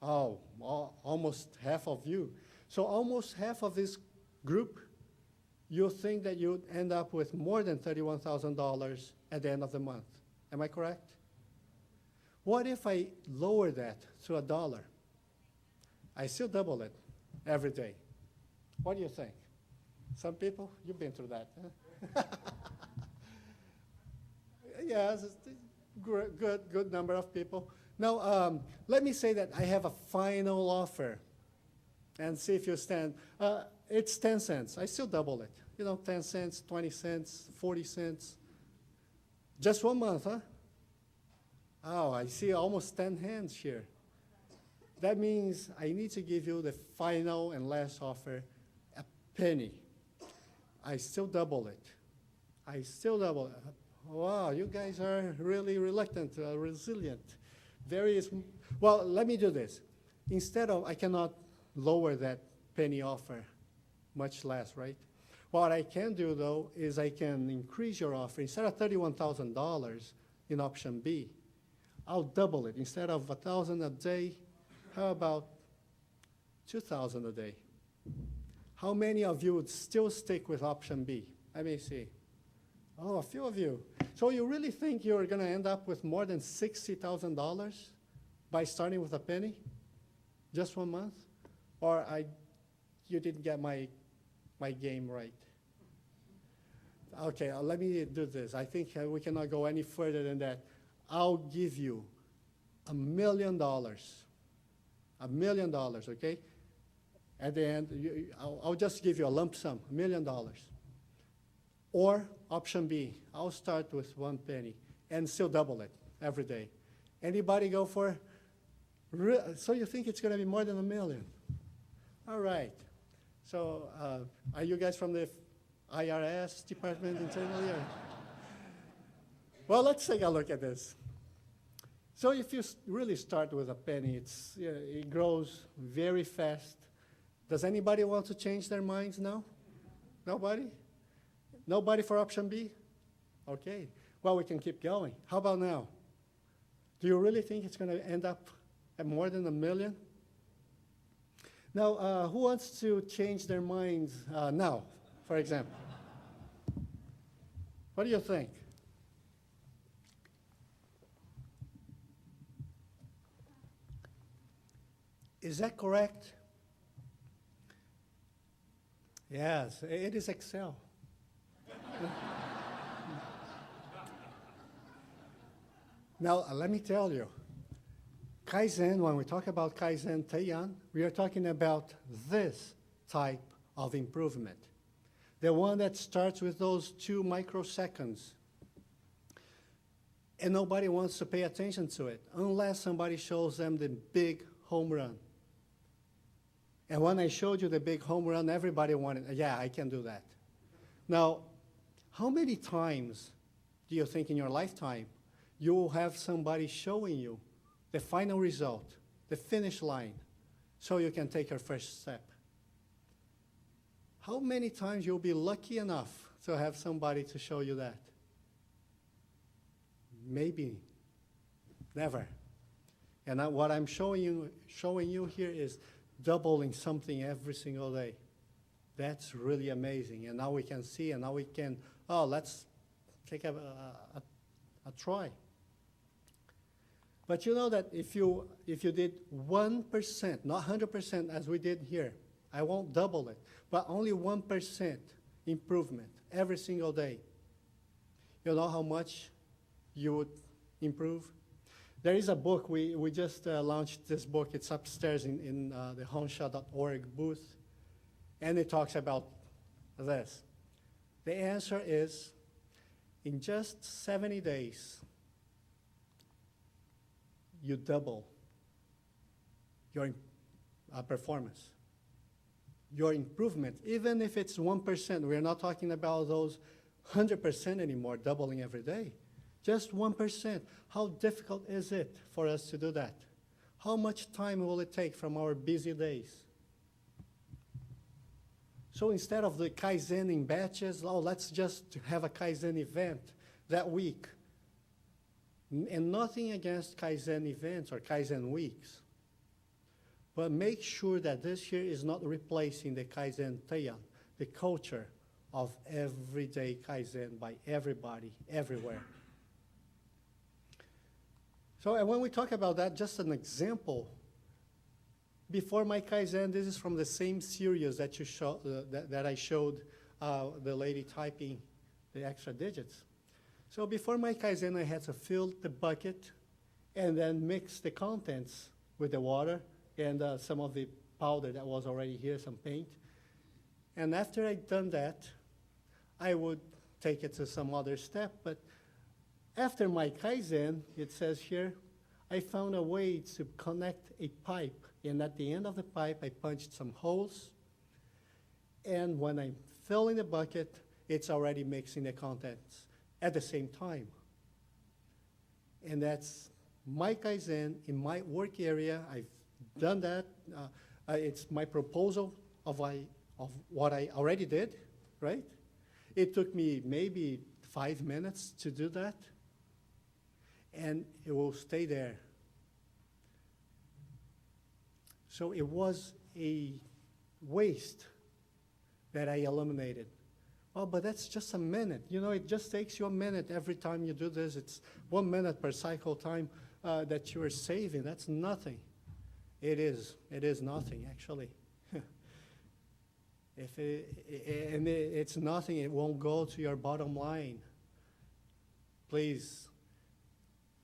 Oh, almost half of you. So almost half of this group, you think that you'd end up with more than $31,000 at the end of the month. Am I correct? What if I lower that to $1? I still double it every day. What do you think? Some people, you've been through that. Huh? Yes, it's good number of people. Now, let me say that I have a final offer, and see if you stand. It's 10 cents. I still double it. 10 cents, 20 cents, 40 cents. Just 1 month, huh? Oh, I see almost 10 hands here. That means I need to give you the final and last offer, a penny. I still double it. I still double it. Wow, you guys are really reluctant, resilient. Well, let me do this. Instead of, I cannot lower that penny offer, much less, right? What I can do, though, is I can increase your offer. Instead of $31,000 in option B, I'll double it. Instead of $1,000 a day, how about $2,000 a day? How many of you would still stick with option B? Let me see. Oh, a few of you. So you really think you're going to end up with more than $60,000 by starting with a penny? Just 1 month? Or you didn't get my game right? Okay, let me do this. I think we cannot go any further than that. I'll give you $1 million. $1 million, okay? At the end, I'll just give you a lump sum, $1 million. Or option B, I'll start with 1 penny and still double it every day. Anybody go for? So you think it's going to be more than $1 million? All right. So are you guys from the IRS department internally? Well, let's take a look at this. So if you really start with a penny, it grows very fast. Does anybody want to change their minds now? Nobody? Nobody for option B? Okay. Well, we can keep going. How about now? Do you really think it's going to end up at more than $1 million? Now, who wants to change their minds now, for example? What do you think? Is that correct? Yes, it is Excel. Now, let me tell you, Kaizen, when we talk about Kaizen Teian, we are talking about this type of improvement. The one that starts with those 2 microseconds. And nobody wants to pay attention to it unless somebody shows them the big home run. And when I showed you the big home run, everybody wanted, yeah, I can do that. Now, how many times do you think in your lifetime you will have somebody showing you the final result, the finish line, so you can take your first step? How many times you'll be lucky enough to have somebody to show you that? Maybe never. And what I'm showing you here is doubling something every single day. That's really amazing. And now we can see, and now we can, let's take a try. But you know that if you did 1%, not 100% as we did here, I won't double it, but only 1% improvement every single day. You know how much you would improve? There is a book, we just launched this book. It's upstairs in the Honsha.ORG booth, and it talks about this. The answer is, in just 70 days, you double your performance, your improvement, even if it's 1%. We're not talking about those 100% anymore, doubling every day. Just 1%. How difficult is it for us to do that? How much time will it take from our busy days? So instead of the Kaizen in batches, oh, let's just have a Kaizen event that week. And nothing against Kaizen events or Kaizen weeks. But make sure that this year is not replacing the Kaizen Teian, the culture of everyday Kaizen by everybody, everywhere. So and when we talk about that, just an example. Before my Kaizen, this is from the same series that that I showed the lady typing the extra digits. So before my Kaizen, I had to fill the bucket and then mix the contents with the water and some of the powder that was already here, some paint. And after I'd done that, I would take it to some other step. But after my Kaizen, it says here, I found a way to connect a pipe. And at the end of the pipe, I punched some holes. And when I'm filling the bucket, it's already mixing the contents at the same time. And that's my Kaizen in my work area. I've done that. It's my proposal of what I already did, right? It took me maybe 5 minutes to do that. And it will stay there. So it was a waste that I eliminated. Oh, but that's just a minute. You know, it just takes you a minute every time you do this. It's 1 minute per cycle time that you are saving. That's nothing. It is nothing, actually. It's nothing, it won't go to your bottom line. Please,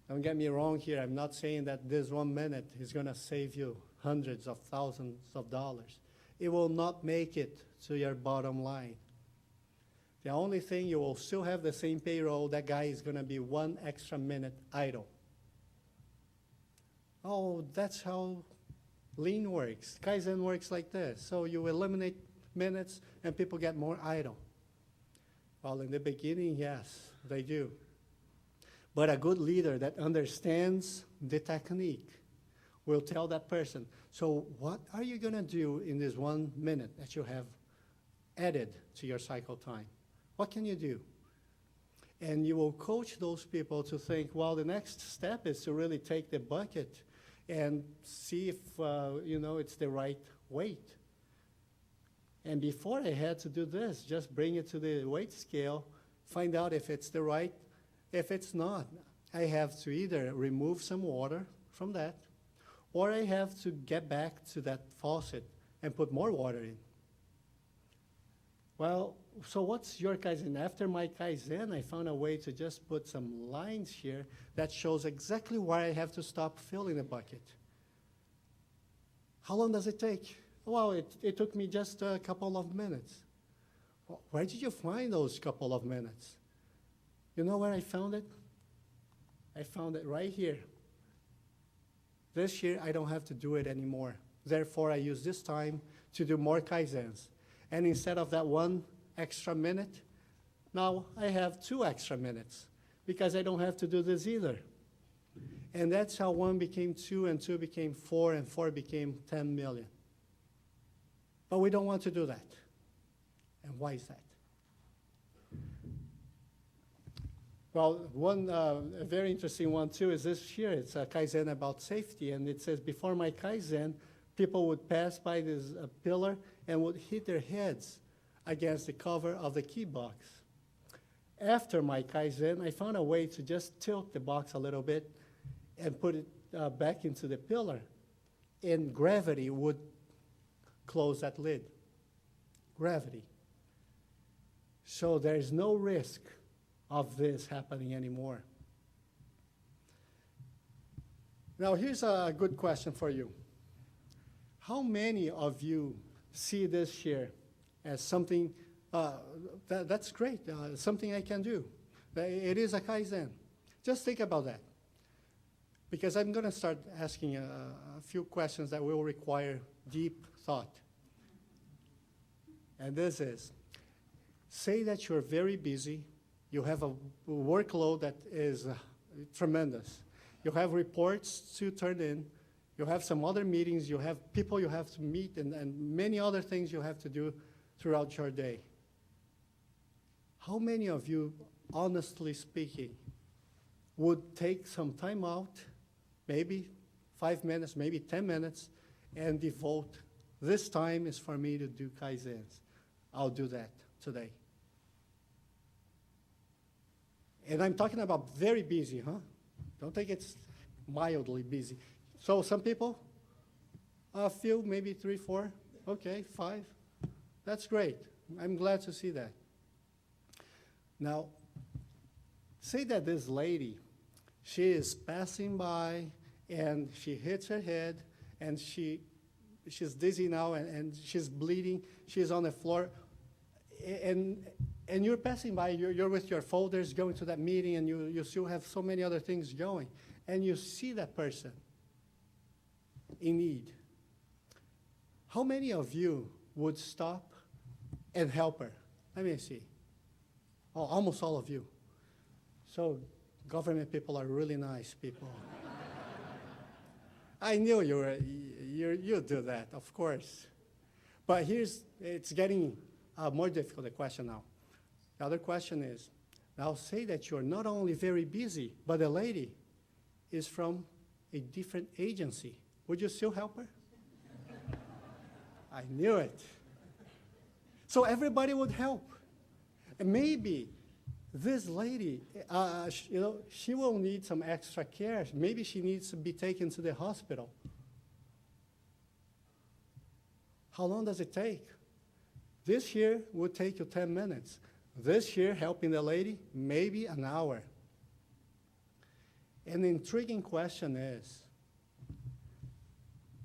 don't get me wrong here. I'm not saying that this 1 minute is going to save you hundreds of thousands of dollars. It will not make it to your bottom line. The only thing, you will still have the same payroll. That guy is going to be 1 extra minute idle. Oh, that's how Lean works. Kaizen works like this. So you eliminate minutes and people get more idle. Well, in the beginning, yes, they do. But a good leader that understands the technique will tell that person, so what are you going to do in this 1 minute that you have added to your cycle time? What can you do? And you will coach those people to think, well, the next step is to really take the bucket and see if, it's the right weight. And before I had to do this, just bring it to the weight scale, find out if it's the right. If it's not, I have to either remove some water from that, or I have to get back to that faucet and put more water in. Well, so what's your Kaizen? After my Kaizen, I found a way to just put some lines here that shows exactly where I have to stop filling the bucket. How long does it take? Well, it took me just a couple of minutes. Well, where did you find those couple of minutes? You know where I found it? I found it right here. This year, I don't have to do it anymore. Therefore, I use this time to do more Kaizens. And instead of that 1 extra minute, now I have 2 extra minutes because I don't have to do this either. And that's how 1 became 2, and 2 became 4, and 4 became 10 million. But we don't want to do that. And why is that? Well, one very interesting one, too, is this here. It's a Kaizen about safety, and it says, before my Kaizen, people would pass by this pillar and would hit their heads against the cover of the key box. After my Kaizen, I found a way to just tilt the box a little bit and put it back into the pillar, and gravity would close that lid. Gravity. So there is no risk of this happening anymore. Now, here's a good question for you. How many of you see this here as something, that's great, something I can do? It is a Kaizen. Just think about that. Because I'm going to start asking a few questions that will require deep thought. And this is, say that you're very busy, you have a workload that is tremendous. You have reports to turn in, you have some other meetings, you have people you have to meet, and many other things you have to do throughout your day. How many of you, honestly speaking, would take some time out, maybe 5 minutes, maybe 10 minutes, and devote, this time is for me to do Kaizens. I'll do that today. And I'm talking about very busy, huh? Don't think it's mildly busy. So some people, a few, maybe 3, 4, okay, 5. That's great. I'm glad to see that. Now, say that this lady, she is passing by and she hits her head and she's dizzy now and she's bleeding, she's on the floor, and you're passing by, you're with your folders going to that meeting, and you still have so many other things going, and you see that person in need. How many of you would stop and help her? Let me see. Oh, almost all of you. So government people are really nice people. I knew you'd do that, of course. But it's getting more difficult, the question now. The other question is, now say that you're not only very busy, but the lady is from a different agency. Would you still help her? I knew it. So everybody would help. And maybe this lady, she will need some extra care. Maybe she needs to be taken to the hospital. How long does it take? This here would take you 10 minutes. This here, helping the lady, maybe an hour. An intriguing question is,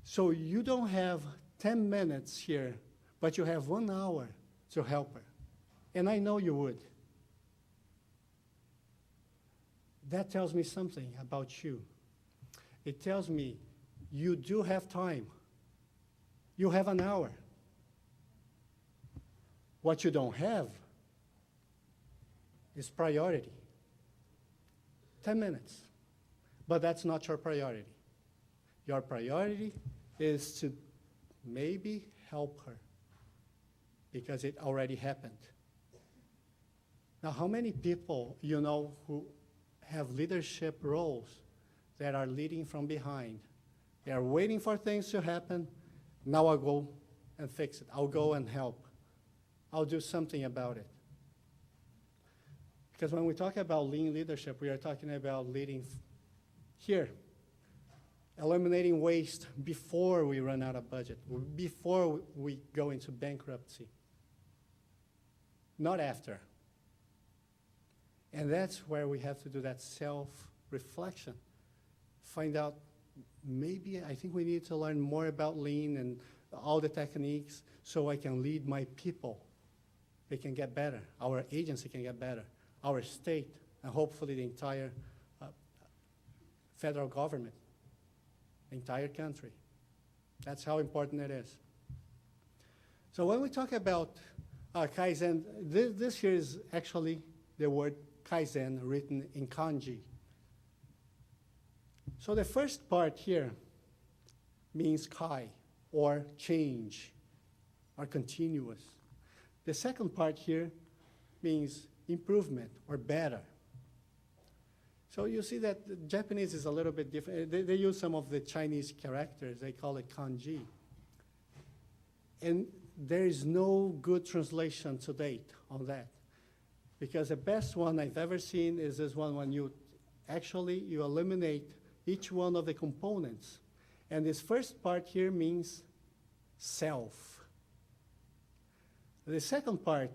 so you don't have 10 minutes here, but you have 1 hour to help her. And I know you would. That tells me something about you. It tells me you do have time. You have an hour. What you don't have is priority. 10 minutes. But that's not your priority. Your priority is to maybe help her because it already happened. Now, how many people you know who have leadership roles that are leading from behind? They are waiting for things to happen. Now I'll go and fix it. I'll go and help. I'll do something about it. Because when we talk about lean leadership, we are talking about leading here, eliminating waste before we run out of budget, before we go into bankruptcy, not after. And that's where we have to do that self-reflection. Find out, maybe I think we need to learn more about lean and all the techniques so I can lead my people. They can get better. Our agency can get better. Our state, and hopefully the entire federal government, the entire country. That's how important it is. So when we talk about Kaizen, this here is actually the word Kaizen written in kanji. So the first part here means kai, or change, or continuous. The second part here means improvement, or better. So you see that the Japanese is a little bit different. They use some of the Chinese characters. They call it kanji. And there is no good translation to date on that. Because the best one I've ever seen is this one when you eliminate each one of the components. And this first part here means self. The second part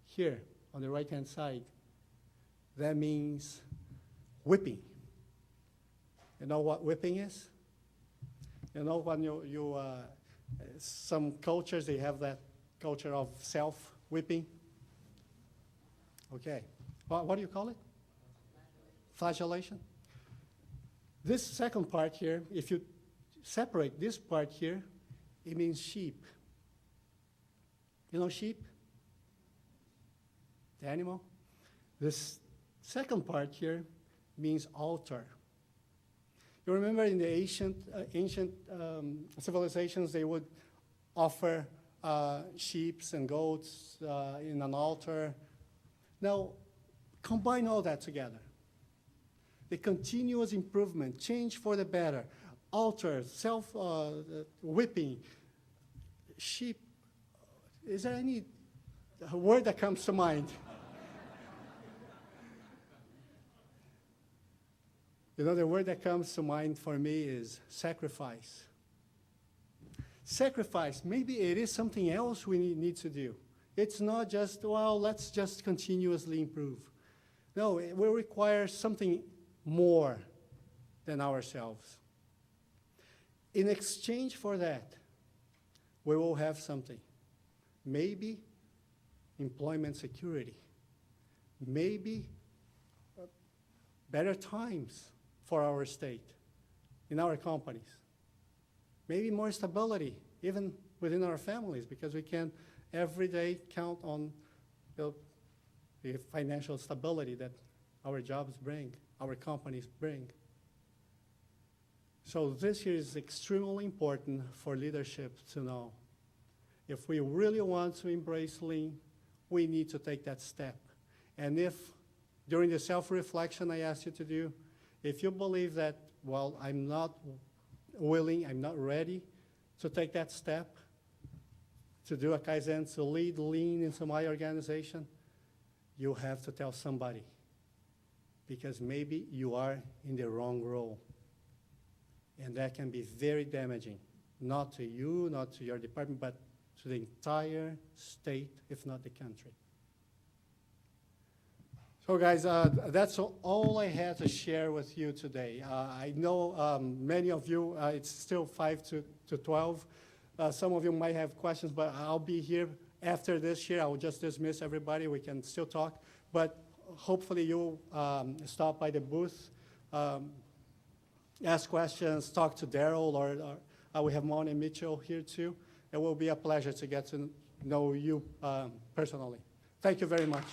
here on the right-hand side, that means whipping. You know what whipping is? You know when some cultures, they have that culture of self-whipping? Okay. What do you call it? Flagellation. This second part here, if you separate this part here, it means sheep. You know sheep? The animal? This second part here means altar. You remember in the ancient civilizations, they would offer sheep and goats in an altar. Now, combine all that together. The continuous improvement, change for the better, altar, self-whipping, sheep. Is there any word that comes to mind? You know, the word that comes to mind for me is sacrifice. Sacrifice, maybe it is something else we need to do. It's not just, well, let's just continuously improve. No, it will require something more than ourselves. In exchange for that, we will have something. Maybe employment security. Maybe better times for our state, in our companies. Maybe more stability, even within our families, because we can every day count on the financial stability that our jobs bring, our companies bring. So this here is extremely important for leadership to know. If we really want to embrace lean, we need to take that step. And if, during the self-reflection I asked you to do, if you believe that, well, I'm not willing, I'm not ready to take that step, to do a Kaizen, to lead lean into my organization, you have to tell somebody. Because maybe you are in the wrong role. And that can be very damaging, not to you, not to your department, but to the entire state, if not the country. So guys, that's all I had to share with you today. I know many of you, it's still 5 to 12. Some of you might have questions, but I'll be here after this year. I will just dismiss everybody. We can still talk. But hopefully you'll stop by the booth, ask questions, talk to Daryl, or we have Mon and Mitchell here too. It will be a pleasure to get to know you personally. Thank you very much.